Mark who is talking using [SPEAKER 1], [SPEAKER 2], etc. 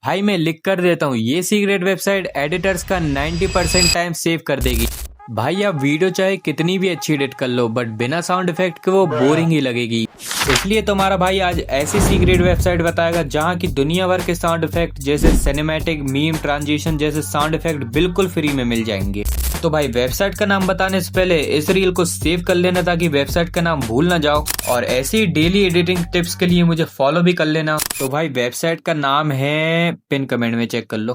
[SPEAKER 1] भाई मैं लिख कर देता हूँ, ये सीक्रेट वेबसाइट एडिटर्स का 90% टाइम सेव कर देगी। भाई आप वीडियो चाहे कितनी भी अच्छी एडिट कर लो, बट बिना साउंड इफेक्ट के वो बोरिंग ही लगेगी। इसलिए तुम्हारा भाई आज ऐसी सीक्रेट वेबसाइट बताएगा जहाँ की दुनिया भर के साउंड इफेक्ट जैसे सिनेमैटिक, मीम, ट्रांजिशन जैसे साउंड इफेक्ट बिल्कुल फ्री में मिल जाएंगे। तो भाई वेबसाइट का नाम बताने से पहले इस रील को सेव कर लेना ताकि वेबसाइट का नाम भूल ना जाओ, और ऐसी डेली एडिटिंग टिप्स के लिए मुझे फॉलो भी कर लेना। तो भाई वेबसाइट का नाम है, पिन कमेंट में चेक कर लो।